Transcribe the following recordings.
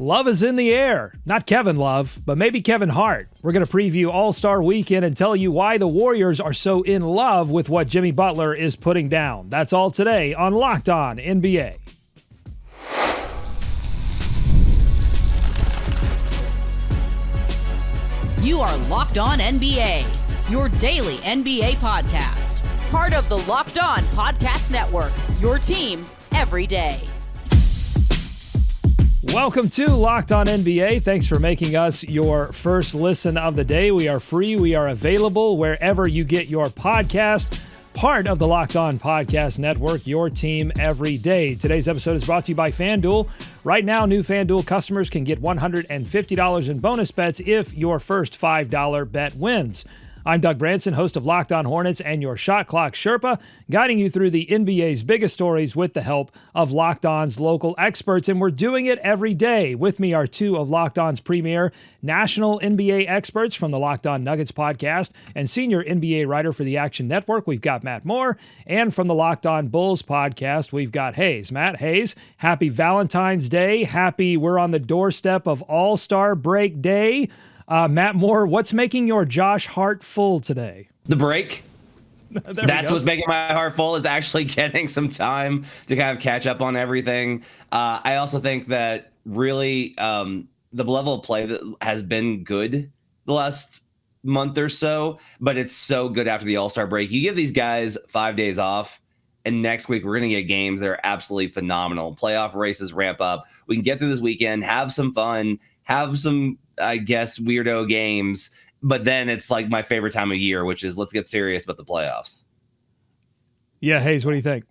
Love is in the air. Not Kevin Love, but maybe Kevin Hart. We're going to preview All-Star Weekend and tell you why the Warriors are so in love with what Jimmy Butler is putting down. That's all today on Locked On NBA. You are Locked On NBA, your daily NBA podcast. Part of the Locked On Podcast Network, your team every day. Welcome to Locked On NBA. Thanks for making us your first listen of the day. We are free. We are available wherever you get your podcast. Part of the Locked On Podcast Network, your team every day. Today's episode is brought to you by FanDuel. Right now, new FanDuel customers can get $150 in bonus bets if your first $5 bet wins. I'm Doug Branson, host of Locked On Hornets and your Shot Clock Sherpa, guiding you through the NBA's biggest stories with the help of Locked On's local experts, and we're doing it every day. With me are two of Locked On's premier national NBA experts from the Locked On Nuggets podcast and senior NBA writer for the Action Network. We've got Matt Moore, and from the Locked On Bulls podcast, we've got Hayes. Matt, Hayes, happy Valentine's Day. We're on the doorstep of All-Star Break Day. Matt Moore, what's making your Josh Hart full today? The break. That's what's making my heart full, is actually getting some time to kind of catch up on everything. I also think that really the level of play that has been good the last month or so, but it's so good after the All-Star break. You give these guys 5 days off, and next week we're going to get games that are absolutely phenomenal. Playoff races ramp up. We can get through this weekend, have some fun, have some, I guess, weirdo games, but then it's like my favorite time of year, which is let's get serious about the playoffs. Yeah, Hayes, what do you think?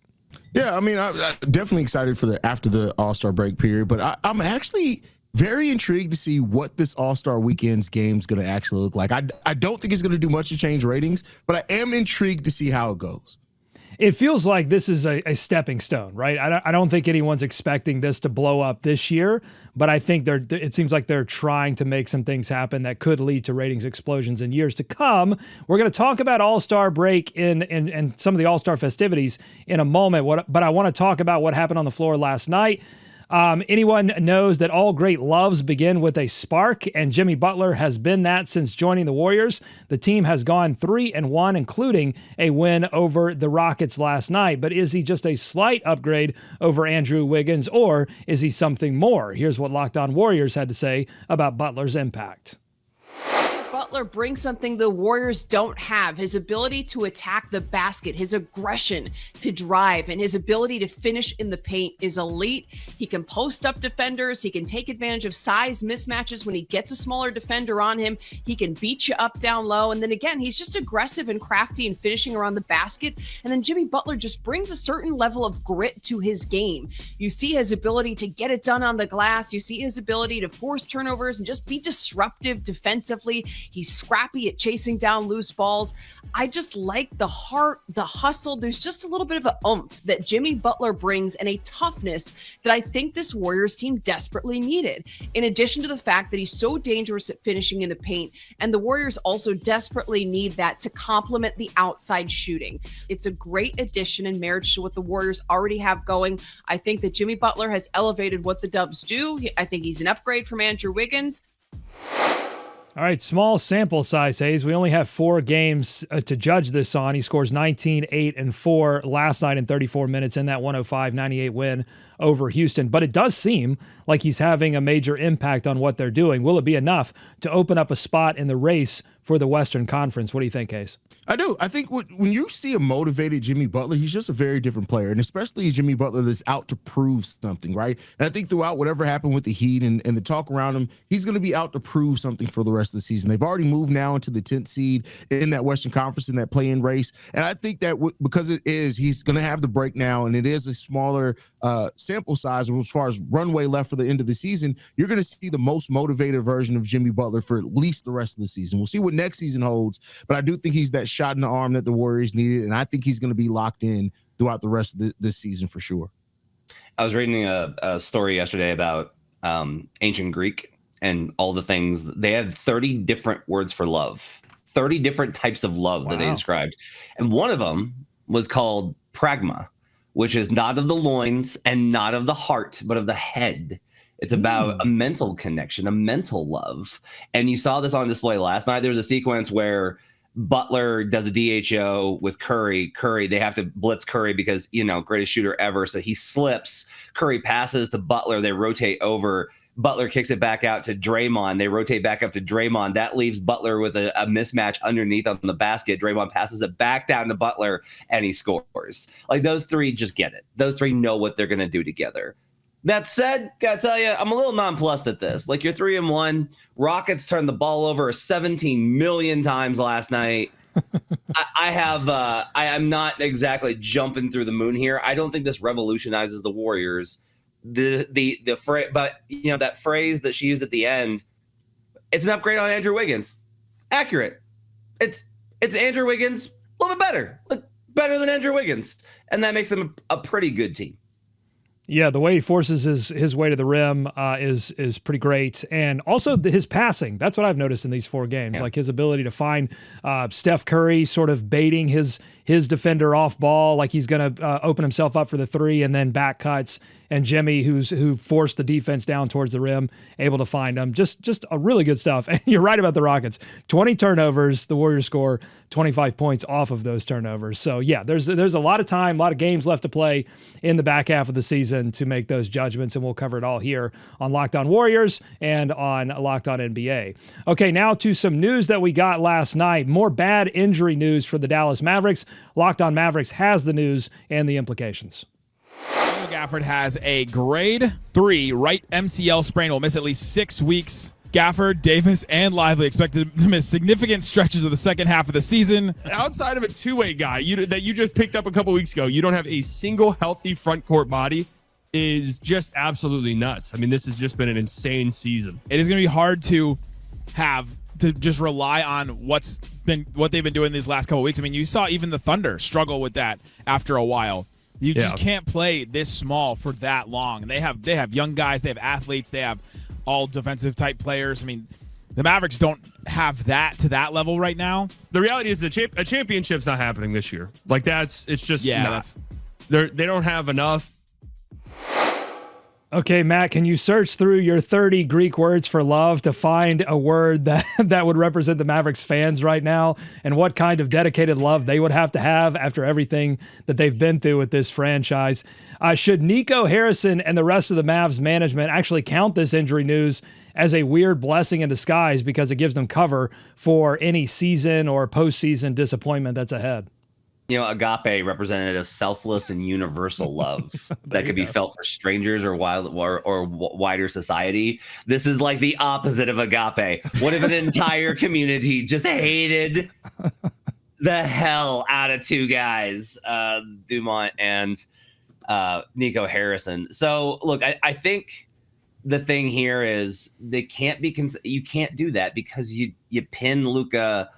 Yeah, I mean, I'm definitely excited for after the All-Star break period, but I'm actually very intrigued to see what this All-Star weekend's game's going to actually look like. I don't think it's going to do much to change ratings, but I am intrigued to see how it goes. It feels like this is a stepping stone, right? I don't think anyone's expecting this to blow up this year, but I think it seems like they're trying to make some things happen that could lead to ratings explosions in years to come. We're going to talk about All-Star break and some of the All-Star festivities in a moment, but I want to talk about what happened on the floor last night. Anyone knows that all great loves begin with a spark, and Jimmy Butler has been that since joining the Warriors. The team has gone 3-1, including a win over the Rockets last night. But is he just a slight upgrade over Andrew Wiggins, or is he something more? Here's what Locked On Warriors had to say about Butler's impact. Butler brings something the Warriors don't have: his ability to attack the basket, his aggression to drive, and his ability to finish in the paint is elite. He can post up defenders. He can take advantage of size mismatches when he gets a smaller defender on him. He can beat you up down low. And then again, he's just aggressive and crafty and finishing around the basket. And then Jimmy Butler just brings a certain level of grit to his game. You see his ability to get it done on the glass. You see his ability to force turnovers and just be disruptive defensively. He's scrappy at chasing down loose balls. I just like the heart, the hustle. There's just a little bit of an oomph that Jimmy Butler brings, and a toughness that I think this Warriors team desperately needed. In addition to the fact that he's so dangerous at finishing in the paint, and the Warriors also desperately need that to complement the outside shooting. It's a great addition and marriage to what the Warriors already have going. I think that Jimmy Butler has elevated what the Dubs do. I think he's an upgrade from Andrew Wiggins. All right, small sample size, Hayes. We only have 4 games to judge this on. He scores 19, 8, and 4 last night in 34 minutes in that 105-98 win over Houston. But it does seem like he's having a major impact on what they're doing. Will it be enough to open up a spot in the race for the Western Conference? What do you think, Hayes? I do. I think when you see a motivated Jimmy Butler, he's just a very different player, and especially a Jimmy Butler that's out to prove something, right? And I think throughout whatever happened with the Heat and the talk around him, he's going to be out to prove something for the rest of the season. They've already moved now into the 10th seed in that Western Conference, in that play-in race, and I think that because he's going to have the break now, and it is a smaller sample size as far as runway left for the end of the season, you're going to see the most motivated version of Jimmy Butler for at least the rest of the season. We'll see what next season holds, but I do think he's that shot in the arm that the Warriors needed, and I think he's going to be locked in throughout the rest of this season for sure. I was reading a story yesterday about ancient Greek and all the things. They had 30 different words for love, 30 different types of love that they described. And one of them was called pragma, which is not of the loins and not of the heart, but of the head. It's about a mental connection, a mental love. And you saw this on display last night. There was a sequence where Butler does a DHO with Curry. They have to blitz Curry because, greatest shooter ever. So he slips. Curry passes to Butler. They rotate over. Butler kicks it back out to Draymond. They rotate back up to Draymond. That leaves Butler with a mismatch underneath on the basket. Draymond passes it back down to Butler, and he scores. Like, those three just get it. Those three know what they're going to do together. That said, gotta tell you, I'm a little nonplussed at this. Like, you're 3-1. Rockets turned the ball over 17 million times last night. I am not exactly jumping through the moon here. I don't think this revolutionizes the Warriors. The phrase, but that phrase that she used at the end, it's an upgrade on Andrew Wiggins. Accurate. It's Andrew Wiggins a little bit better than Andrew Wiggins, and that makes them a pretty good team. Yeah, the way he forces his way to the rim is pretty great. And also his passing. That's what I've noticed in these 4 games. Yeah. Like his ability to find Steph Curry sort of baiting his defender off ball, like he's going to open himself up for the 3 and then back cuts. And Jimmy, who forced the defense down towards the rim, able to find him. Just a really good stuff. And you're right about the Rockets. 20 turnovers. The Warriors score 25 points off of those turnovers. So, yeah, there's a lot of time, a lot of games left to play in the back half of the season to make those judgments, and we'll cover it all here on Locked On Warriors and on Locked On NBA. Okay, now to some news that we got last night. More bad injury news for the Dallas Mavericks. Locked On Mavericks has the news and the implications. Daniel Gafford has a grade 3 right MCL sprain. Will miss at least 6 weeks. Gafford, Davis, and Lively expected to miss significant stretches of the second half of the season. Outside of a two-way guy that you just picked up a couple weeks ago, you don't have a single healthy front court body. Is just absolutely nuts. I mean, this has just been an insane season. It is going to be hard to just rely on what they've been doing these last couple weeks. I mean, you saw even the Thunder struggle with that after a while. You just can't play this small for that long. They have young guys, they have athletes, they have all defensive type players. I mean, the Mavericks don't have that to that level right now. The reality is a championship's not happening this year. Like it's just not. They don't have enough. Okay, Matt, can you search through your 30 Greek words for love to find a word that would represent the Mavericks fans right now and what kind of dedicated love they would have to have after everything that they've been through with this franchise? Should Nico Harrison and the rest of the Mavs management actually count this injury news as a weird blessing in disguise because it gives them cover for any season or postseason disappointment that's ahead? Agape represented a selfless and universal love that could be felt for strangers or wider society. This is like the opposite of agape. What if an entire community just hated the hell out of 2 guys, Dumont and Nico Harrison? So, look, I think the thing here is they can't be you can't do that because you pin Luka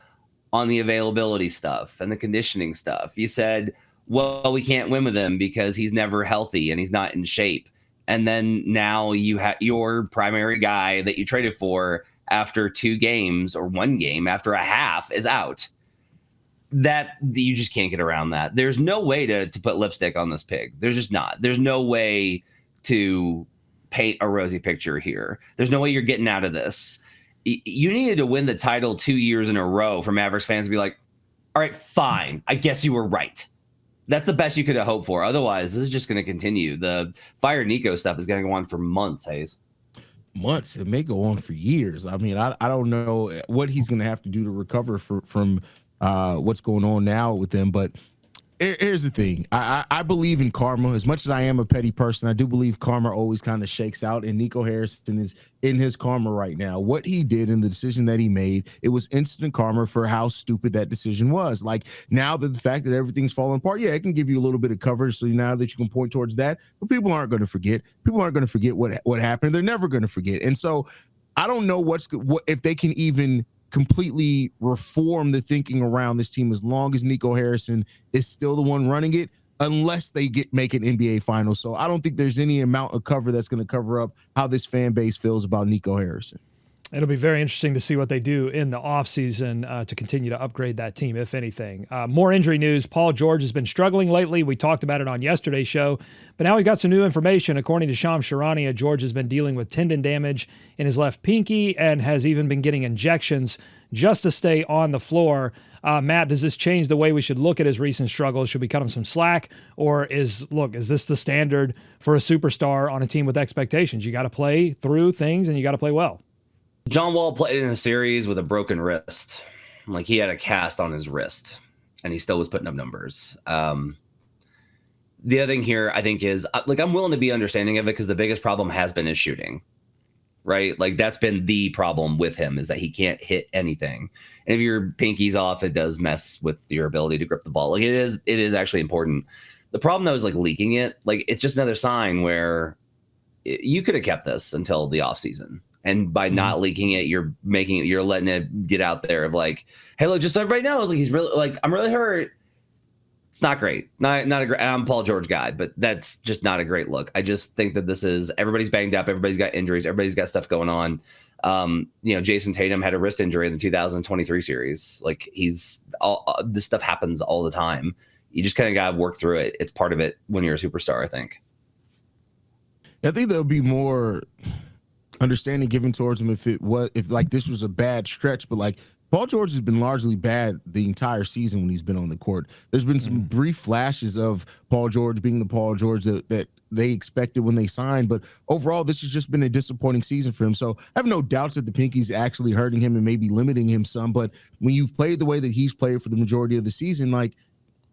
on the availability stuff and the conditioning stuff. You said, well, we can't win with him because he's never healthy and he's not in shape. And then now you have your primary guy that you traded for after 2 games or 1 game after a half is out. That you just can't get around that. There's no way to put lipstick on this pig. There's just not. There's no way to paint a rosy picture here. There's no way you're getting out of this. You needed to win the title 2 years in a row for Mavericks fans to be like, all right, fine. I guess you were right. That's the best you could have hoped for. Otherwise, this is just going to continue. The fire Nico stuff is going to go on for months, Hayes. Months. It may go on for years. I mean, I don't know what he's going to have to do to recover from what's going on now with him, but here's the thing. I believe in karma. As much as I am a petty person, I do believe karma always kind of shakes out, and Nico Harrison is in his karma right now. What he did and the decision that he made, it was instant karma for how stupid that decision was. Like, now that the fact that everything's falling apart, yeah, it can give you a little bit of coverage, so now that you can point towards that, but people aren't going to forget. People aren't going to forget what happened. They're never going to forget. And so I don't know what if they can even completely reform the thinking around this team as long as Nico Harrison is still the one running it, unless they make an NBA Finals. So I don't think there's any amount of cover that's going to cover up how this fan base feels about Nico Harrison. It'll be very interesting to see what they do in the offseason to continue to upgrade that team, if anything. More injury news. Paul George has been struggling lately. We talked about it on yesterday's show, but now we got some new information. According to Shams Charania, George has been dealing with tendon damage in his left pinky and has even been getting injections just to stay on the floor. Matt, does this change the way we should look at his recent struggles? Should we cut him some slack? Or is this the standard for a superstar on a team with expectations? You got to play through things and you got to play well. John Wall played in a series with a broken wrist. Like, he had a cast on his wrist and he still was putting up numbers. The other thing here, I think, is I'm willing to be understanding of it because the biggest problem has been his shooting, right? Like, that's been the problem with him, is that he can't hit anything. And if your pinky's off, it does mess with your ability to grip the ball. Like, it is actually important. The problem, though, is like leaking it. Like, it's just another sign where you could have kept this until the offseason. And by not leaking it, you're letting it get out there of like, hey, look, just so everybody knows, like, he's really, like, I'm really hurt. It's not great. Not a great. I'm a Paul George guy, but that's just not a great look. I just think that everybody's banged up. Everybody's got injuries. Everybody's got stuff going on. Jason Tatum had a wrist injury in the 2023 series. Like, this stuff happens all the time. You just kind of got to work through it. It's part of it when you're a superstar, I think. I think there'll be more understanding given towards him if this was a bad stretch, but like, Paul George has been largely bad the entire season when he's been on the court. There's been some brief flashes of Paul George being the Paul George that they expected when they signed, but overall, this has just been a disappointing season for him. So I have no doubts that the pinky's actually hurting him and maybe limiting him some, but when you've played the way that he's played for the majority of the season, like,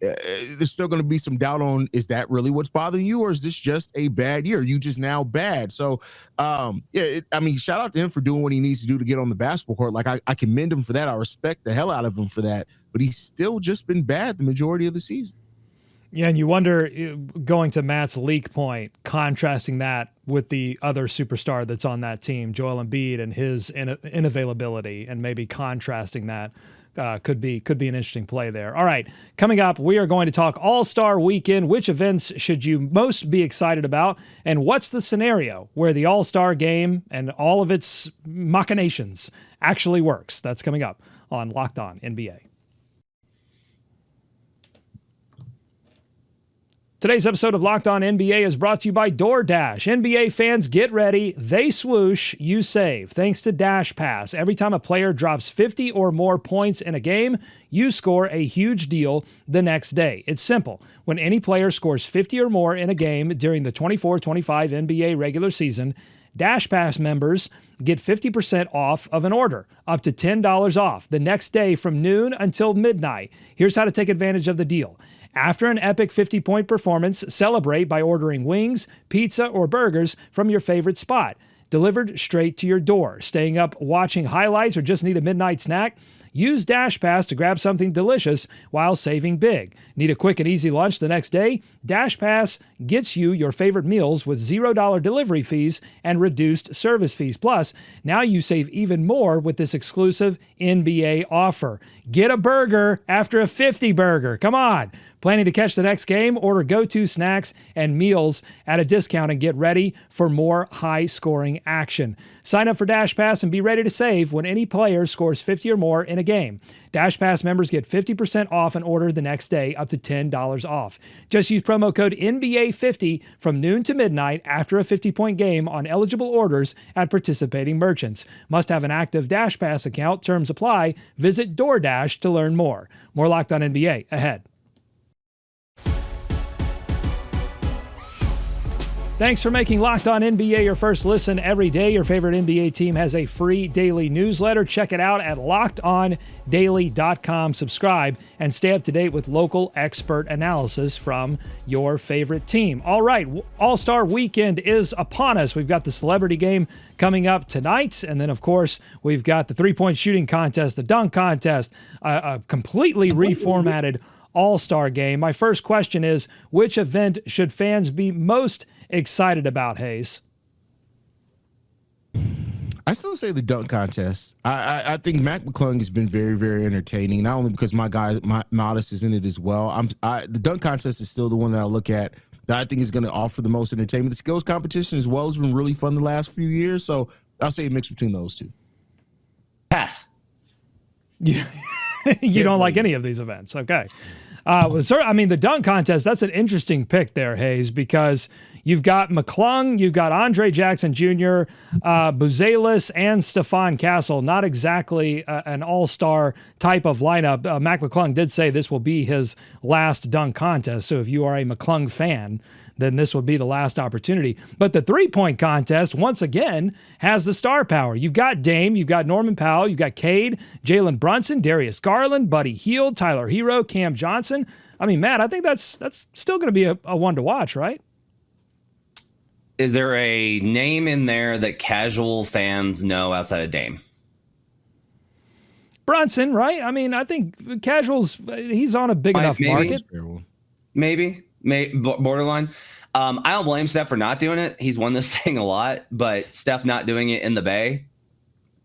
there's still going to be some doubt on, is that really what's bothering you, or is this just a bad year? You just now bad. So, shout out to him for doing what he needs to do to get on the basketball court. Like, I commend him for that. I respect the hell out of him for that. But he's still just been bad the majority of the season. Yeah, and you wonder, going to Matt's leak point, contrasting that with the other superstar that's on that team, Joel Embiid, and his inavailability, and maybe contrasting that. Could be an interesting play there. All right, coming up, we are going to talk All-Star Weekend. Which events should you most be excited about? And what's the scenario where the All-Star game and all of its machinations actually works? That's coming up on Locked On NBA. Today's episode of Locked On NBA is brought to you by DoorDash. NBA fans, get ready. They swoosh, you save. Thanks to Dash Pass. Every time a player drops 50 or more points in a game, you score a huge deal the next day. It's simple. When any player scores 50 or more in a game during the 24-25 NBA regular season, Dash Pass members get 50% off of an order, up to $10 off the next day from noon until midnight. Here's how to take advantage of the deal. After an epic 50-point performance, celebrate by ordering wings, pizza, or burgers from your favorite spot, delivered straight to your door. Staying up watching highlights or just need a midnight snack? Use Dash Pass to grab something delicious while saving big. Need a quick and easy lunch the next day? Dash Pass gets you your favorite meals with $0 delivery fees and reduced service fees. Plus, now you save even more with this exclusive NBA offer. Get a burger after a 50 burger. Come on. Planning to catch the next game? Order go-to snacks and meals at a discount and get ready for more high-scoring action. Sign up for Dash Pass and be ready to save when any player scores 50 or more in a game. Dash Pass members get 50% off an order the next day, up to $10 off. Just use promo code NBA50 from noon to midnight after a 50-point game on eligible orders at participating merchants. Must have an active Dash Pass account. Terms apply. Visit DoorDash to learn more. More Locked On NBA ahead. Thanks for making Locked On NBA your first listen every day. Your favorite NBA team has a free daily newsletter. Check it out at lockedondaily.com. Subscribe and stay up to date with local expert analysis from your favorite team. All right, All-Star Weekend is upon us. We've got the celebrity game coming up tonight. And then, of course, we've got the three-point shooting contest, the dunk contest, a completely reformatted All-Star game. My first question is, which event should fans be most excited about, Hayes? I still say the dunk contest. I think Mac McClung has been very, very entertaining, not only because my Modest is in it as well. The dunk contest is still the one that I look at that I think is going to offer the most entertainment. The skills competition as well has been really fun the last few years, so I'll say a mix between those two. Pass. You don't like any of these events. Okay. The dunk contest, that's an interesting pick there, Hayes, because you've got McClung, you've got Andre Jackson Jr., Buzelis, and Stephon Castle. Not exactly an all-star type of lineup. Mac McClung did say this will be his last dunk contest, so if you are a McClung fan, then this would be the last opportunity. But the three-point contest, once again, has the star power. You've got Dame, you've got Norman Powell, you've got Cade, Jalen Brunson, Darius Garland, Buddy Hield, Tyler Hero, Cam Johnson. I mean, Matt, I think that's still going to be a one to watch, right? Is there a name in there that casual fans know outside of Dame? Brunson, right? I mean, I think casuals, he's on a big enough market. Maybe. Borderline. I don't blame Steph for not doing it. He's won this thing a lot, but Steph not doing it in the Bay,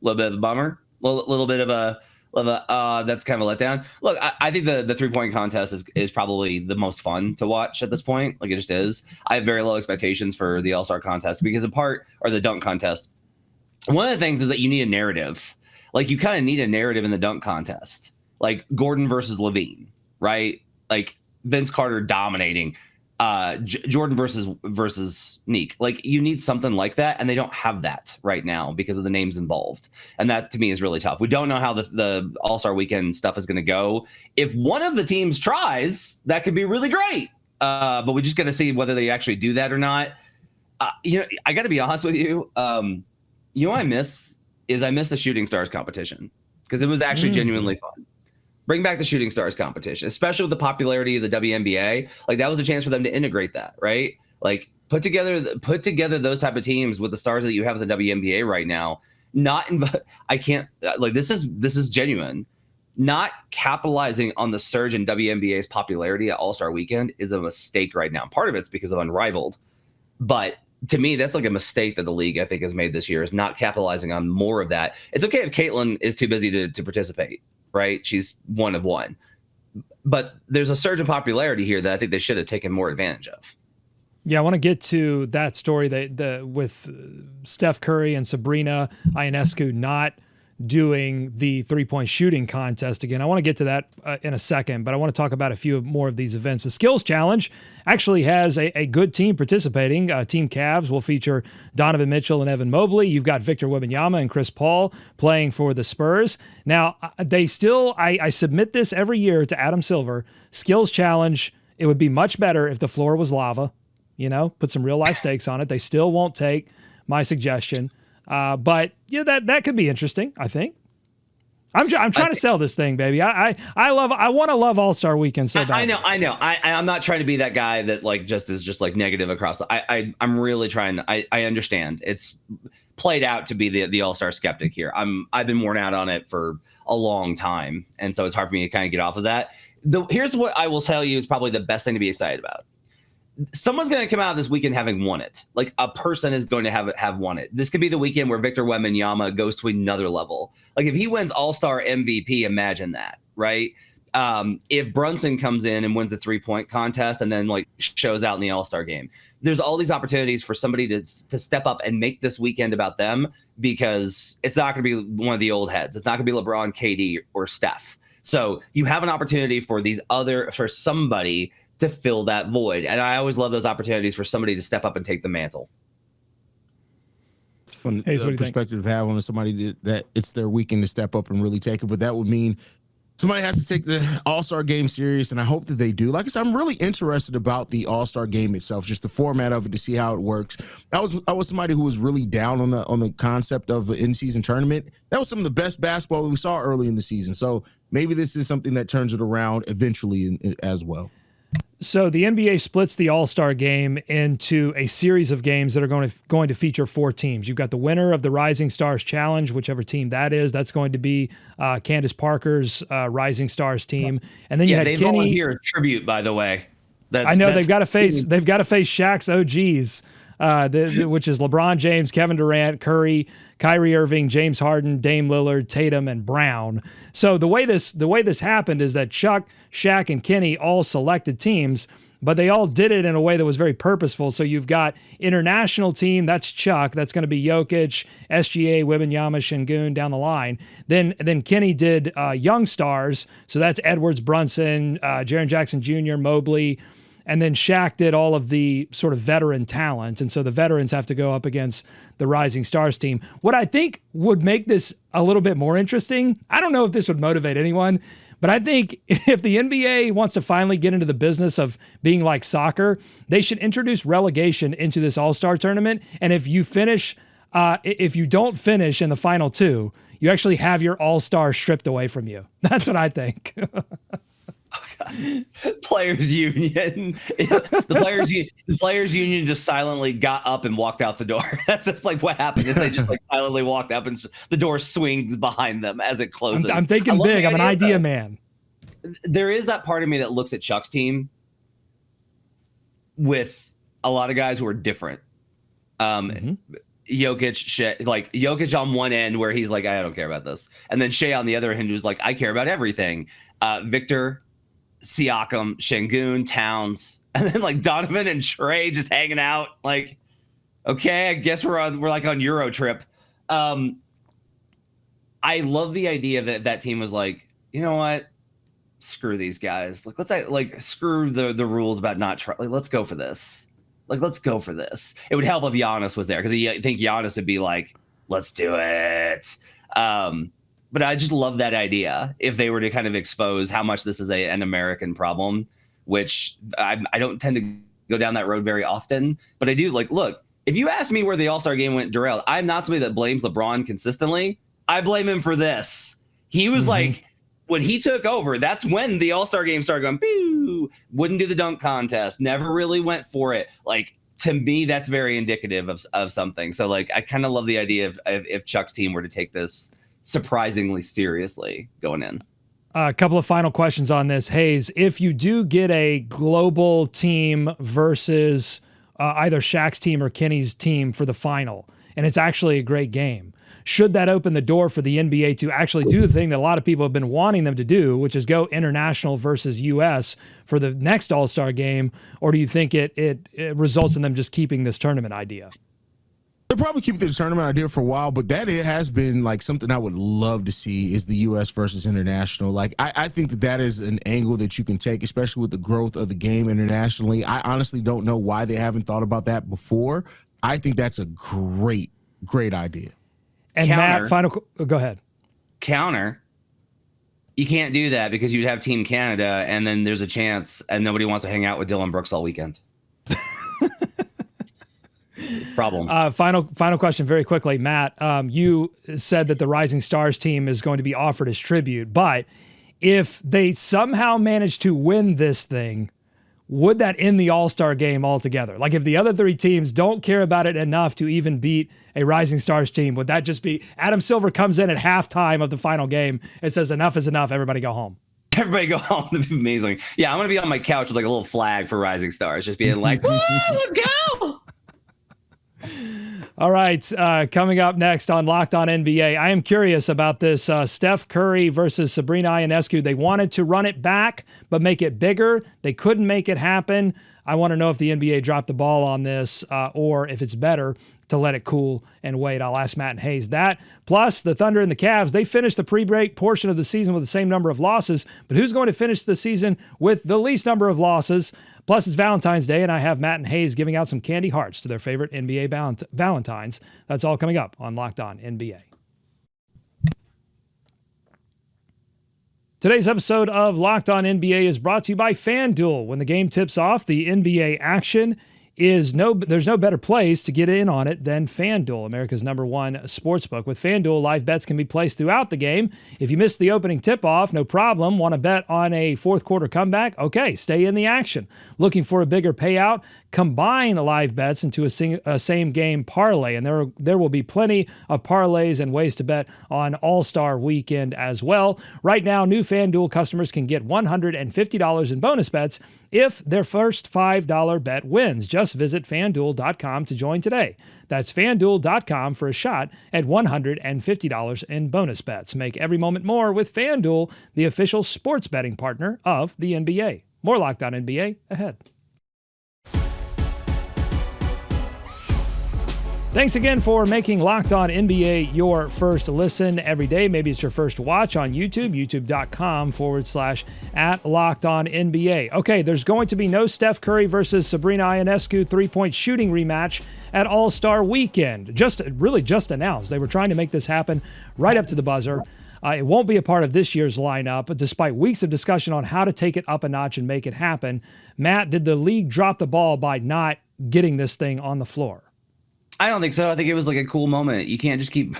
a little bit of a bummer. Little bit of a that's kind of a letdown. Look, I think the 3-point contest is probably the most fun to watch at this point. Like, it just is. I have very low expectations for the All-Star contest because the dunk contest. One of the things is that you need a narrative. Like, you kind of need a narrative in the dunk contest, like Gordon versus Levine, right? Like Vince Carter dominating, Jordan versus Neek. Like, you need something like that, and they don't have that right now because of the names involved, and that to me is really tough. We don't know how the All-Star Weekend stuff is going to go. If one of the teams tries, that could be really great, but we just got to see whether they actually do that or not. I got to be honest with you. What I miss the Shooting Stars competition because it was actually genuinely fun. Bring back the Shooting Stars competition, especially with the popularity of the WNBA. Like, that was a chance for them to integrate that, right? Like, put together those type of teams with the stars that you have in the WNBA right now. This is genuine. Not capitalizing on the surge in WNBA's popularity at All-Star Weekend is a mistake right now. Part of it's because of Unrivaled, but to me, that's like a mistake that the league, I think, has made this year, is not capitalizing on more of that. It's okay if Caitlin is too busy to participate. Right, she's one of one, but there's a surge in popularity here that I think they should have taken more advantage of. Yeah, I want to get to that story with Steph Curry and Sabrina Ionescu not doing the 3-point shooting contest again. I want to get to that in a second, but I want to talk about a few more of these events. The Skills Challenge actually has a good team participating. Team Cavs will feature Donovan Mitchell and Evan Mobley. You've got Victor Wembanyama and Chris Paul playing for the Spurs. Now, I submit this every year to Adam Silver. Skills Challenge, it would be much better if the floor was lava. Put some real life stakes on it. They still won't take my suggestion. But yeah, that could be interesting, I think. I'm trying to sell this thing, baby. I want to love All-Star Weekend so bad. I know. I'm not trying to be that guy that is negative across. I'm really trying. I understand. It's played out to be the All-Star skeptic here. I've been worn out on it for a long time, and so it's hard for me to kind of get off of that. Here's what I will tell you is probably the best thing to be excited about. Someone's going to come out this weekend having won it. Like, a person is going to have won it. This could be the weekend where Victor Wembanyama goes to another level. Like, if he wins All-Star MVP, imagine that, right? If Brunson comes in and wins the 3-point contest and then shows out in the All-Star game, there's all these opportunities for somebody to step up and make this weekend about them, because it's not going to be one of the old heads. It's not going to be LeBron, KD, or Steph. So you have an opportunity for somebody to fill that void. And I always love those opportunities for somebody to step up and take the mantle. It's fun perspective to have on somebody that it's their weekend to step up and really take it. But that would mean somebody has to take the All-Star game serious, and I hope that they do. Like I said, I'm really interested about the All-Star game itself, just the format of it, to see how it works. I was somebody who was really down on the concept of an in-season tournament. That was some of the best basketball that we saw early in the season. So maybe this is something that turns it around eventually as well. So the NBA splits the All-Star game into a series of games that are going to feature 4 teams. You've got the winner of the Rising Stars Challenge, whichever team that is. That's going to be Candace Parker's Rising Stars team, and then you had Kenny. Volunteer tribute, by the way. They've got to face Shaq's OGs. Which is LeBron James, Kevin Durant, Curry, Kyrie Irving, James Harden, Dame Lillard, Tatum, and Brown. So the way this happened is that Chuck, Shaq, and Kenny all selected teams, but they all did it in a way that was very purposeful. So you've got international team, that's Chuck, that's going to be Jokic, SGA, Wembanyama, Şengün down the line. Then Kenny did young stars, so that's Edwards, Brunson, Jaren Jackson Jr., Mobley, and then Shaq did all of the sort of veteran talent. And so the veterans have to go up against the Rising Stars team. What I think would make this a little bit more interesting, I don't know if this would motivate anyone, but I think if the NBA wants to finally get into the business of being like soccer, they should introduce relegation into this All-Star tournament. And if you don't finish in the final two, you actually have your All-Star stripped away from you. That's what I think. Players union. The players union just silently got up and walked out the door. That's just like what happened. Is they just like silently walked up and the door swings behind them as it closes. I'm thinking big. I'm an idea man. There is that part of me that looks at Chuck's team with a lot of guys who are different. Jokic on one end where he's like, I don't care about this. And then Shea on the other end who's like, I care about everything. Victor, Siakam, Şengün, Towns, and then like Donovan and Trey just hanging out. Like, okay, I guess we're like on Euro trip. I love the idea that team was like, you know what? Screw these guys. Like, let's screw the rules about not try. Like, let's go for this. Like, let's go for this. It would help if Giannis was there because I think Giannis would be like, let's do it. But I just love that idea if they were to kind of expose how much this is an American problem, which I don't tend to go down that road very often. But I do look, if you ask me where the All-Star game went derailed, I'm not somebody that blames LeBron consistently. I blame him for this. He was like, when he took over, that's when the All-Star game started going, pew, wouldn't do the dunk contest, never really went for it. Like, to me, that's very indicative of something. So like, I kind of love the idea of if Chuck's team were to take this surprisingly seriously going in. A couple of final questions on this. Hayes, if you do get a global team versus either Shaq's team or Kenny's team for the final, and it's actually a great game, should that open the door for the NBA to actually do the thing that a lot of people have been wanting them to do, which is go international versus U.S. for the next All-Star game, or do you think it results in them just keeping this tournament idea? They'll probably keep the tournament idea for a while, but it has been like something I would love to see is the U.S. versus international. Like, I think that is an angle that you can take, especially with the growth of the game internationally. I honestly don't know why they haven't thought about that before. I think that's a great idea. And Matt, go ahead. Counter. You can't do that because you'd have Team Canada, and then there's a chance, and nobody wants to hang out with Dylan Brooks all weekend. Problem. Final question very quickly. Matt, you said that the Rising Stars team is going to be offered as tribute, but if they somehow manage to win this thing, would that end the All-Star game altogether? Like, if the other three teams don't care about it enough to even beat a Rising Stars team, would that just be Adam Silver comes in at halftime of the final game and says, enough is enough, everybody go home? Everybody go home. That'd be amazing. Yeah, I'm going to be on my couch with like a little flag for Rising Stars, just being like, let's go. All right, coming up next on Locked On NBA, I am curious about this Steph Curry versus Sabrina Ionescu. They wanted to run it back, but make it bigger. They couldn't make it happen. I want to know if the NBA dropped the ball on this or if it's better to let it cool and wait. I'll ask Matt and Hayes that. Plus, the Thunder and the Cavs, they finished the pre-break portion of the season with the same number of losses, but who's going to finish the season with the least number of losses? Plus, it's Valentine's Day, and I have Matt and Hayes giving out some candy hearts to their favorite NBA Valentines. That's all coming up on Locked On NBA. Today's episode of Locked On NBA is brought to you by FanDuel. When the game tips off, the NBA action there's no better place to get in on it than FanDuel, America's #1 sportsbook. With FanDuel, live bets can be placed throughout the game. If you missed the opening tip-off, no problem. Want to bet on a fourth quarter comeback? Okay, stay in the action. Looking for a bigger payout? Combine live bets into a same-game parlay, and there will be plenty of parlays and ways to bet on All-Star Weekend as well. Right now, new FanDuel customers can get $150 in bonus bets if their first $5 bet wins. Just visit FanDuel.com to join today. That's FanDuel.com for a shot at $150 in bonus bets. Make every moment more with FanDuel, the official sports betting partner of the NBA. More Locked On NBA ahead. Thanks again for making Locked On NBA your first listen every day. Maybe it's your first watch on YouTube, youtube.com/@LockedOnNBA. Okay, there's going to be no Steph Curry versus Sabrina Ionescu three-point shooting rematch at All-Star Weekend. Just announced. They were trying to make this happen right up to the buzzer. It won't be a part of this year's lineup, but despite weeks of discussion on how to take it up a notch and make it happen, Matt, did the league drop the ball by not getting this thing on the floor? I don't think so. I think it was like a cool moment. You can't just keep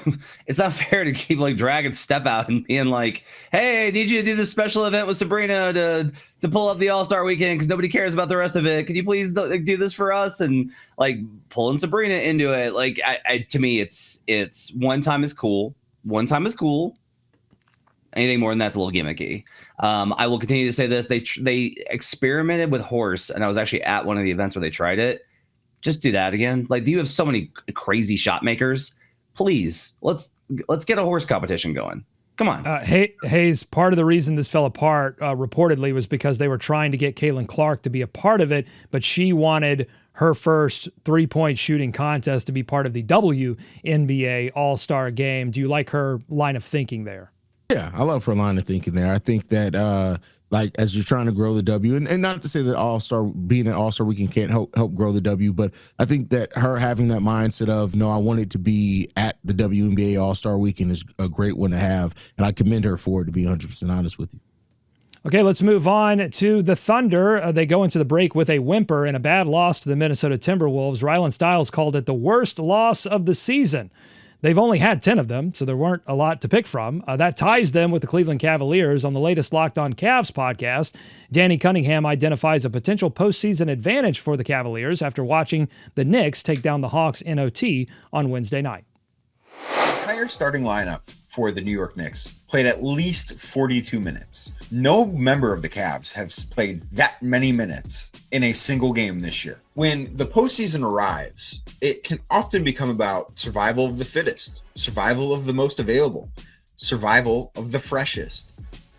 it's not fair to keep like dragging Steph out and being like, hey, I need you to do this special event with Sabrina to pull up the All-Star Weekend because nobody cares about the rest of it. Can you please do this for us? And like pulling Sabrina into it. Like to me, it's one time is cool. One time is cool. Anything more than that's a little gimmicky. I will continue to say this. They experimented with horse, and I was actually at one of the events where they tried it. Just do that again. Like, you have so many crazy shot makers. Please, let's get a horse competition going. Come on. Hayes, part of the reason this fell apart reportedly was because they were trying to get Caitlin Clark to be a part of it, but she wanted her first three-point shooting contest to be part of the WNBA All-Star Game. Do you like her line of thinking there? Yeah, I love her line of thinking there. I think that like as you're trying to grow the W, and not to say that being an All-Star Weekend can't help grow the W, but I think that her having that mindset of, no, I want it to be at the WNBA All-Star Weekend is a great one to have, and I commend her for it, to be 100% honest with you. Okay, let's move on to the Thunder. They go into the break with a whimper and a bad loss to the Minnesota Timberwolves. Rylan Stiles called it the worst loss of the season. They've only had 10 of them, so there weren't a lot to pick from. That ties them with the Cleveland Cavaliers. On the latest Locked On Cavs podcast, Danny Cunningham identifies a potential postseason advantage for the Cavaliers after watching the Knicks take down the Hawks in OT on Wednesday night. The entire starting lineup for the New York Knicks played at least 42 minutes. No member of the Cavs has played that many minutes in a single game this year. When the postseason arrives, it can often become about survival of the fittest, survival of the most available, survival of the freshest.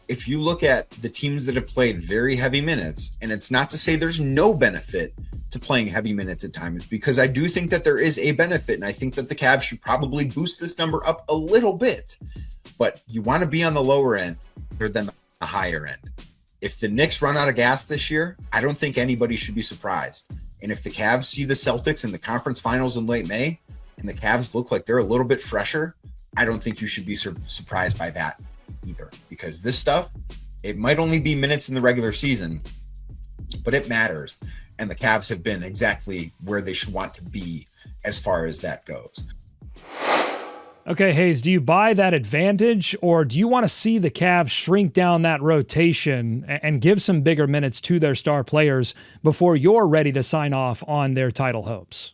If you look at the teams that have played very heavy minutes, and it's not to say there's no benefit to playing heavy minutes at times, because I do think that there is a benefit, and I think that the Cavs should probably boost this number up a little bit. But you want to be on the lower end rather than the higher end. If the Knicks run out of gas this year, I don't think anybody should be surprised. And if the Cavs see the Celtics in the conference finals in late May, and the Cavs look like they're a little bit fresher, I don't think you should be surprised by that either. Because this stuff, it might only be minutes in the regular season, but it matters. And the Cavs have been exactly where they should want to be as far as that goes. Okay, Hayes, do you buy that advantage, or do you want to see the Cavs shrink down that rotation and give some bigger minutes to their star players before you're ready to sign off on their title hopes?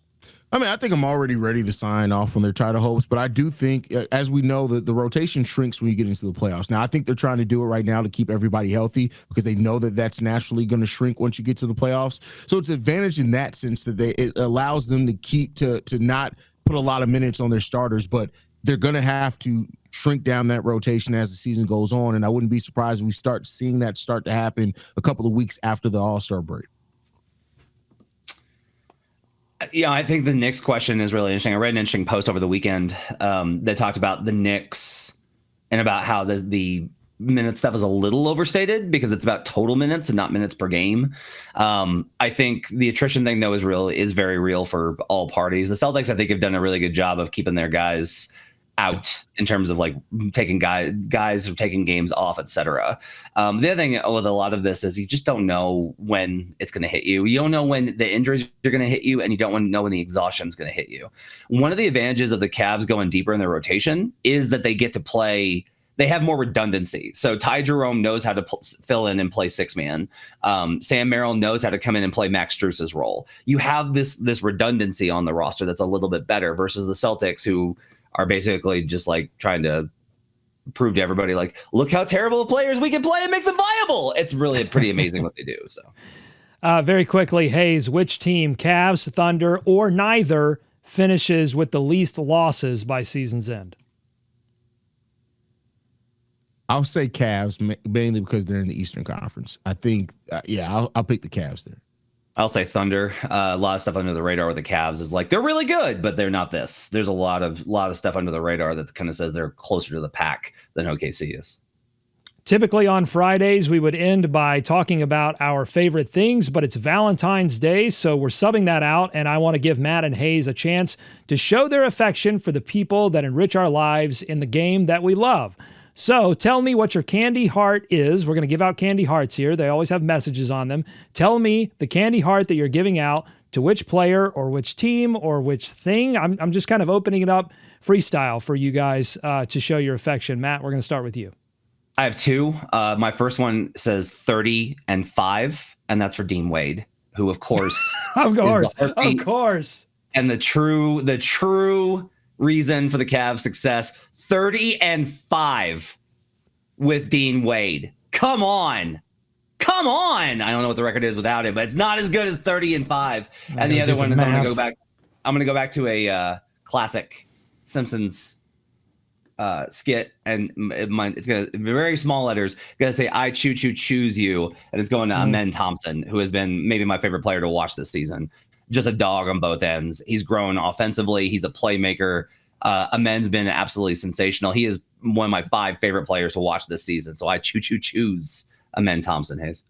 I mean, I think I'm already ready to sign off on their title hopes, but I do think, as we know, that the rotation shrinks when you get into the playoffs. Now, I think they're trying to do it right now to keep everybody healthy because they know that that's naturally going to shrink once you get to the playoffs. So it's an advantage in that sense that it allows them to keep to not put a lot of minutes on their starters, but they're going to have to shrink down that rotation as the season goes on, and I wouldn't be surprised if we start seeing that start to happen a couple of weeks after the All-Star break. Yeah, I think the Knicks question is really interesting. I read an interesting post over the weekend that talked about the Knicks and about how the minute stuff is a little overstated because it's about total minutes and not minutes per game. I think the attrition thing, though, is very real for all parties. The Celtics, I think, have done a really good job of keeping their guys out in terms of like taking guys are taking games off, etc. The other thing with a lot of this is you just don't know when it's going to hit you. You don't know when the injuries are going to hit you, and you don't know when the exhaustion is going to hit you. One of the advantages of the Cavs going deeper in their rotation is that they get to play. They have more redundancy. So Ty Jerome knows how to fill in and play six man. Sam Merrill knows how to come in and play Max Strus's role. You have this redundancy on the roster that's a little bit better versus the Celtics, who are basically just like trying to prove to everybody, like, look how terrible of players we can play and make them viable. It's really pretty amazing what they do. So very quickly, Hayes, which team, Cavs, Thunder, or neither, finishes with the least losses by season's end? I'll say Cavs, mainly because they're in the Eastern Conference. I think, I'll pick the Cavs there. I'll say Thunder. A lot of stuff under the radar with the Cavs is like they're really good, but they're not this. There's a lot of stuff under the radar that kind of says they're closer to the pack than OKC is. Typically on Fridays, we would end by talking about our favorite things, but it's Valentine's Day, so we're subbing that out, and I want to give Matt and Hayes a chance to show their affection for the people that enrich our lives in the game that we love. So tell me what your candy heart is. We're going to give out candy hearts here. They always have messages on them. Tell me the candy heart that you're giving out to which player or which team or which thing. I'm just kind of opening it up freestyle for you guys to show your affection. Matt, we're going to start with you. I have two. My first one says 30 and 5, and that's for Dean Wade, who, of course, of course. And the true reason for the Cavs' success, 30 and 5 with Dean Wade. Come on. I don't know what the record is without it, but it's not as good as 30 and 5. And the other one is I'm going to go back to a classic Simpsons skit, and it's going to be very small letters. Going to say I choose you, and it's going to Amen Thompson, who has been maybe my favorite player to watch this season. Just a dog on both ends. He's grown offensively. He's a playmaker. Amen's been absolutely sensational. He is one of my 5 favorite players to watch this season. So I choose Amen Thompson. Hayes.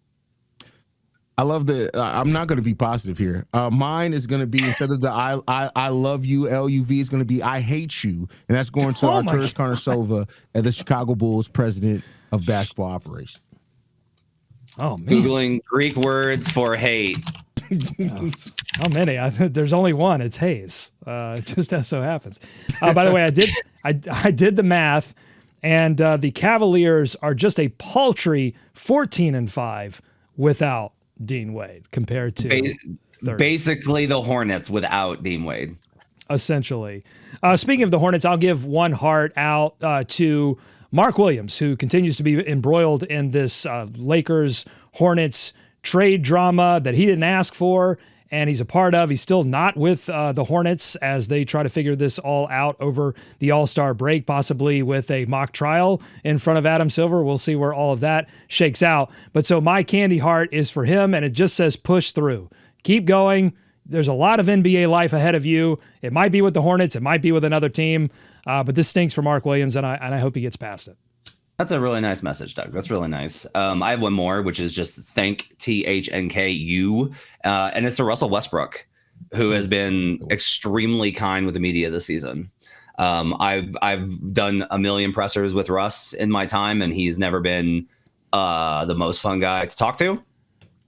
I love I'm not going to be positive here. Mine is going to be, instead of the I love you, LUV, is going to be I hate you. And that's going to Arturas Karnisovas, and the Chicago Bulls president of basketball operations. Oh, man. Googling Greek words for hate. How many? There's only one. It's Hayes. It just as so happens. By the way, I did the math, and the Cavaliers are just a paltry 14 and 5 without Dean Wade compared to basically the Hornets without Dean Wade. Essentially. Speaking of the Hornets, I'll give one heart out to Mark Williams, who continues to be embroiled in this Lakers-Hornets trade drama that he didn't ask for and he's a part of. He's still not with the Hornets as they try to figure this all out over the All-Star break, possibly with a mock trial in front of Adam Silver. We'll see where all of that shakes out. But so my candy heart is for him, and it just says push through. Keep going. There's a lot of NBA life ahead of you. It might be with the Hornets. It might be with another team. But this stinks for Mark Williams, and I hope he gets past it. That's a really nice message, Doug. That's really nice. I have one more, which is just thank THNKU. And it's to Russell Westbrook, who has been extremely kind with the media this season. I've done a million pressers with Russ in my time, and he's never been the most fun guy to talk to.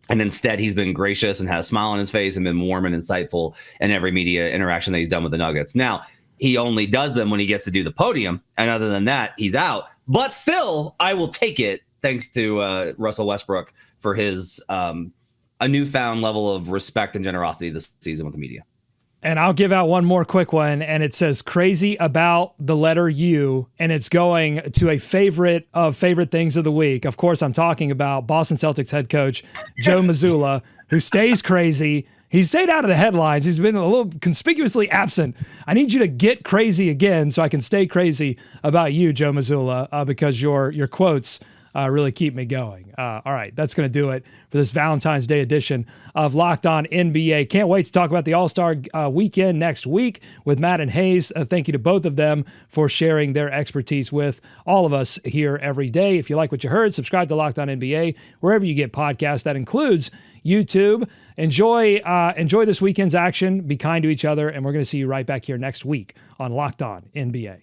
And instead, he's been gracious and has a smile on his face and been warm and insightful in every media interaction that he's done with the Nuggets. Now, he only does them when he gets to do the podium. And other than that, he's out. But still, I will take it, thanks to Russell Westbrook, for his a newfound level of respect and generosity this season with the media. And I'll give out one more quick one, and it says crazy about the letter U, and it's going to a favorite of favorite things of the week. Of course, I'm talking about Boston Celtics head coach Joe Mazzulla, who stays crazy. He's stayed out of the headlines. He's been a little conspicuously absent. I need you to get crazy again so I can stay crazy about you, Joe Mazzulla, because your quotes really keep me going. All right, that's going to do it for this Valentine's Day edition of Locked On NBA. Can't wait to talk about the All-Star weekend next week with Matt and Hayes. Thank you to both of them for sharing their expertise with all of us here every day. If you like what you heard, subscribe to Locked On NBA wherever you get podcasts. That includes YouTube. Enjoy this weekend's action. Be kind to each other, and we're going to see you right back here next week on Locked On NBA.